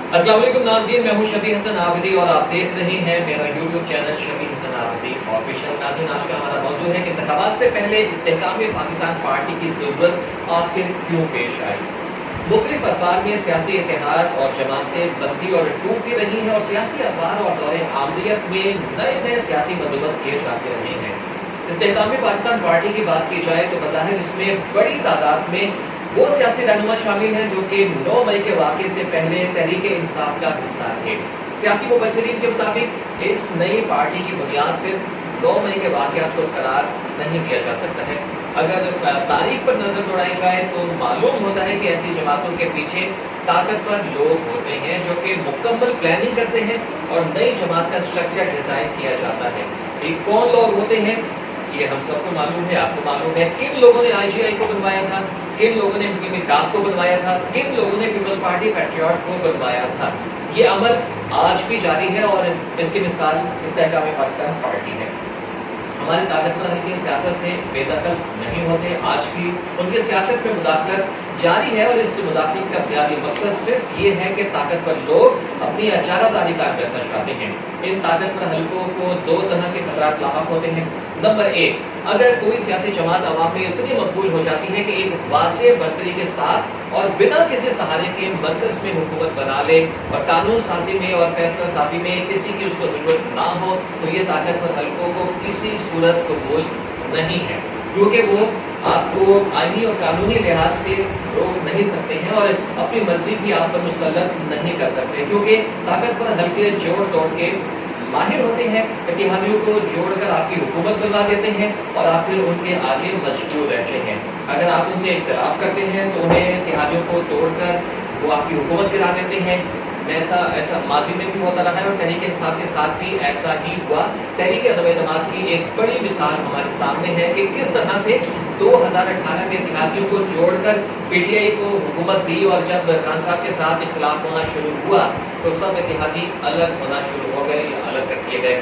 अस्सलाम वालेकुम नाज़रीन, मैं हूं शबीर हसन आबिदी और आप देख रहे हैं मेरा YouTube channel Shabbir Hasan Abidi official. नाज़रीन, आज का हमारा मौजू है कि इंतखाबात से पहले इस्तेहकाम पाकिस्तान पार्टी की ज़रूरत आखिर क्यों पेश आई। मुख्तलिफ अखबार में सियासी इत्तेहाद और जमातें बनती और टूटती रही हैं और सियासी अखबार और दौरे आमदियत में नए नए सियासी बंदोबस्त किए जाते रहे हैं। इस्तेहकाम पाकिस्तान पार्टी की बात की जाए तो बज़ाहिर इसमें बड़ी तादाद में वो सियासी रहनुमा शामिल हैं जो कि 9 मई के वाक़े से पहले तहरीक इंसाफ का हिस्सा थे। सियासी मुबस्सिरीन के मुताबिक इस नई पार्टी की बुनियाद सिर्फ 9 मई के वाक़यात को करार नहीं दिया जा सकता है। अगर तारीख पर नजर दौड़ाई जाए तो मालूम होता है कि ऐसी जमातों के पीछे ताकतवर लोग होते हैं जो कि मुकम्मल प्लानिंग करते हैं और नई जमात का स्ट्रक्चर डिज़ाइन किया जाता है। ये कौन लोग होते हैं ये हम सबको मालूम है, आपको मालूम है। किन लोगों ने IGI को बनवाया था, किन लोगों ने मुस्लिम इत्तेहाद को बनवाया था, किन लोगों ने पीपल्स पार्टी पैट्रियट को बनवाया था। ये अमल आज भी जारी है और इसकी मिसाल इस्तेहकाम पाकिस्तान पार्टी है। हमारे ताकतवर हल्के सियासत से बेदखल नहीं होते, आज भी उनकी सियासत में मुदाखलत जारी है और इस मुदाखलत का बुनियादी मकसद सिर्फ ये है कि ताकतवर लोग अपनी अचारादारी कायम रखना चाहते हैं। इन ताकतवर हल्कों को दो तरह के खतरात लाहक होते हैं। नंबर 1, अगर कोई सियासी जमात अवाम में इतनी मकबूल हो जाती है कि एक वाज़ेह बर्तरी के साथ और बिना किसी सहारे के मरकज़ में हुकूमत बना ले और कानून साजी में और फैसला साजी में किसी की उसको ज़रूरत ना हो, तो ये ताकतवर हल्कों को किसी सूरत कबूल नहीं है, क्योंकि वो आपको आईनी और कानूनी लिहाज से रोक नहीं सकते हैं और अपनी मर्जी भी आप पर मुसल्लत नहीं कर सकते, क्योंकि ताकतवर हल्के जोड़ तोड़ के माहिर होते हैं। इत्तेहादियों को जोड़कर आपकी हुकूमत बनवा देते हैं और आप फिर उनके आगे मजबूर रहते हैं। अगर आप उनसे इख्तिलाफ करते हैं तो उन्हें इत्तेहादियों को तोड़कर वो आपकी हुकूमत गिरा देते हैं। ऐसा माजी में भी होता रहा है और तहरीक इंसाफ के साथ भी ऐसा ही हुआ। तहरीक अदम एतमाद की एक बड़ी मिसाल हमारे सामने है कि किस तरह से 2018 में इत्तेहादियों को जोड़कर PTI को हुकूमत दी और जब खान साहब के साथ इख्तिलाफ होना शुरू हुआ तो सब इत्तेहादी अलग होना शुरू हो गए या अलग कर दिए गए।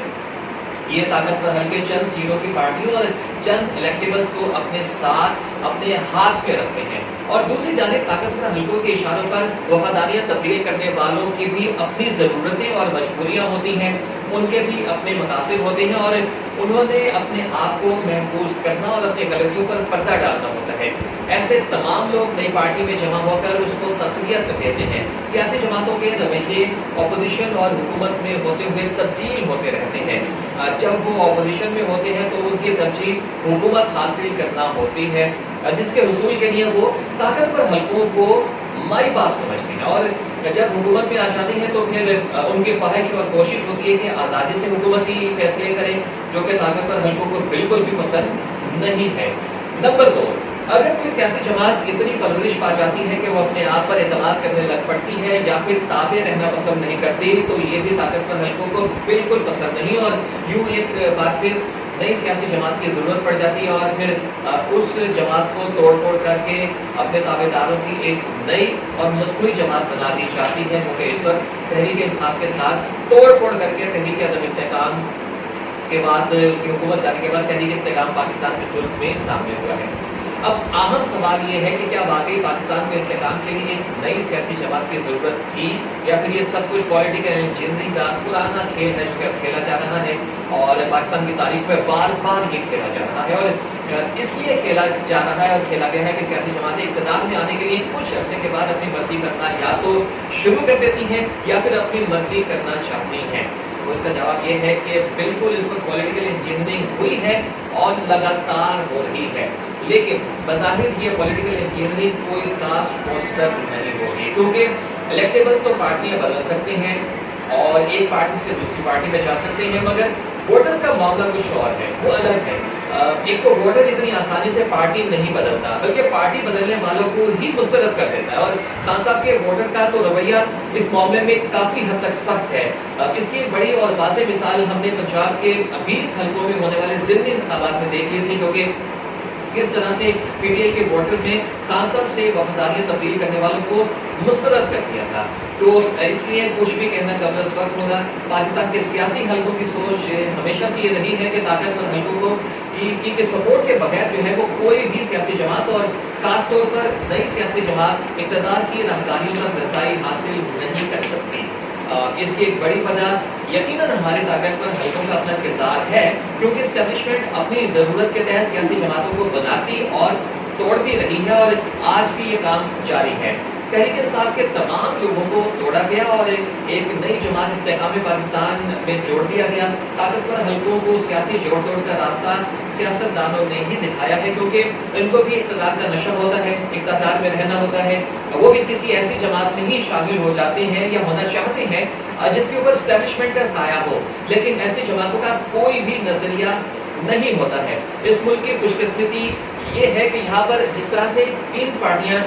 ये ताकतवर हल्के चंद सीटों की पार्टियों और चंद इलेक्टेबल्स को अपने साथ अपने हाथ में रखते हैं और दूसरी जानिब ताकतवर हल्कों के इशारों पर वफादारियां तब्दील करने वालों की भी अपनी ज़रूरतें और मजबूरियां होती हैं, उनके भी अपने मकासद होते हैं और उन्होंने अपने आप को महफूज करना और अपनी गलतियों पर पर्दा डालना होता है। ऐसे तमाम लोग नई पार्टी में जमा होकर उसको तक़वियत देते हैं। सियासी जमातों के रवैये अपोजिशन और हुकूमत में होते हुए तब्दील होते रहते हैं। जब वो अपोजिशन में होते हैं तो उनकी तरजीह हुकूमत हासिल करना होती है, जिसके हुसूल के लिए वो ताकतवर हल्कों को माई बाप समझते हैं और जब हुकूमत में आ जाती है तो फिर उनकी ख्वाहिश और कोशिश होती है कि आज़ादी से हुकूमती फैसले करें, जो कि ताकतवर हल्कों को बिल्कुल भी पसंद नहीं है। नंबर 2, अगर कोई सियासी जमात इतनी परवरिश पा जाती है कि वो अपने आप पर एतमाद करने लग पड़ती है या फिर ताबे रहना पसंद नहीं करती, तो ये भी ताकतवर हल्कों को बिल्कुल पसंद नहीं और यूँ एक बार फिर नई सियासी जमात की ज़रूरत पड़ जाती है और फिर उस जमात को तोड़ फोड़ करके अपने ताबेदारों की एक नई और मसनूई जमात बना दी जाती है, जो कि इस वक्त तहरीक इंसाफ के साथ तोड़ फोड़ करके तहरीक अदम इस्तेहकाम के बाद हुकूमत जाने के बाद तहरीक इस्तेहकाम पाकिस्तान की सूरत में सामने हुआ है। अब अहम सवाल ये है कि क्या वाकई पाकिस्तान को इस्तेहकाम के लिए एक नई सियासी जमात की ज़रूरत थी या फिर ये सब कुछ पॉलिटिकल इंजीनियरिंग का पुराना खेल है जो कि अब खेला जा रहा है और पाकिस्तान की तारीख में बार बार ये खेला जा रहा है और इसलिए खेला जा रहा है और खेला गया है कि सियासी जमातें इक़्तिदार में आने के लिए कुछ अरसे के बाद अपनी मर्जी करना या तो शुरू कर देती हैं या फिर अपनी मर्जी करना चाहती हैं। तो इसका जवाब ये है कि बिल्कुल इस वक्त पॉलिटिकल इंजीनियरिंग हुई है और लगातार हो रही है, लेकिन बज़ाहिर ये पॉलिटिकल इंजीनियरिंग कोई खास मौसर नहीं होगी, क्योंकि इलेक्टेबल्स तो पार्टियां बदल सकते हैं और एक पार्टी से दूसरी पार्टी में जा सकते हैं, मगर वोटर्स का मामला कुछ और है, वो अलग है। एक को वोटर इतनी आसानी से पार्टी नहीं बदलता, बल्कि पार्टी बदलने वालों को ही मुस्तरद कर देता है और खान साहब के वोटर का तो रवैया इस मामले में काफ़ी हद तक सख्त है। इसकी बड़ी और वाज़ेह मिसाल हमने पंजाब के 20 हल्कों में होने वाले ज़िमनी इंतखाबात में देख ली थी, जो कि किस तरह से PTI के वोटर्स ने खान साहब से वफादारियां तब्दील करने वालों को मुस्तरद कर दिया था। तो इसलिए कुछ भी कहना कब इस वक्त होगा। पाकिस्तान के सियासी हल्कों की सोच हमेशा से ये रही है कि ताकतवर हल्कों को की सपोर्ट के बगैर जो है वो कोई भी सियासी जमात और खास तौर पर नई सियासी जमात इक़्तिदार की राहदारियों तक रसाई हासिल नहीं कर सकती। इसकी एक बड़ी वजह यकीनन हमारे ताकतवर हलकों का अपना किरदार है, क्योंकि एस्टेब्लिशमेंट अपनी ज़रूरत के तहत सियासी जमातों को बनाती और तोड़ती रही है और आज भी ये काम जारी है। तहरीक इंसाफ के तमाम लोगों को तोड़ा गया और एक नई जमात इस्तेहकाम पाकिस्तान में जोड़ दिया गया। ताकतवर हलकों को सियासी जोड़ तोड़ का रास्ता सियासतदानों ने ही दिखाया है, क्योंकि इनको भी इक़्तिदार का नशा होता है, इक़्तिदार में रहना होता है। वो भी किसी ऐसी जमात में ही शामिल हो जाते हैं या होना चाहते हैं जिसके ऊपर एस्टेब्लिशमेंट का साया हो, लेकिन ऐसी जमातों का कोई भी नजरिया नहीं होता है। इस मुल्क की खुशकिस्मती ये है कि यहाँ पर जिस तरह से 3 पार्टियां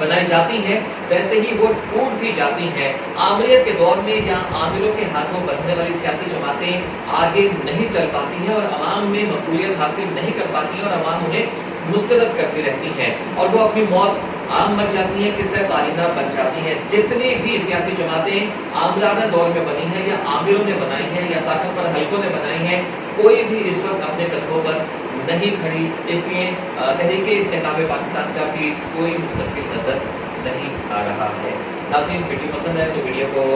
बनाई जाती हैं, वैसे ही वो टूट भी जाती हैं। आमरीत के दौर में या आमिलों के हाथों बंधने वाली सियासी जमातें आगे नहीं चल पाती हैं और अवाम में मकबूलियत हासिल नहीं कर पाती हैं और अवाम उन्हें मुस्तरद करती रहती हैं और वो अपनी मौत आम मर जाती हैं, किस्से कारीना बन जाती हैं। जितनी भी सियासी जमातें आमलाना दौर में बनी हैं या आमिरों ने बनाई हैं या ताकतवर हलकों ने बनाई हैं, कोई भी इस वक्त अपने कदमों पर नहीं खड़ी। इसलिए तहरीक इस्तेहकाम पाकिस्तान का भी कोई मुस्तकिल नजर नहीं आ रहा है। नाज़रीन, वीडियो पसंद है तो वीडियो को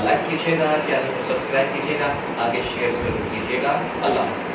लाइक कीजिएगा, चैनल को सब्सक्राइब कीजिएगा, आगे शेयर जरूर कीजिएगा। अल्लाह।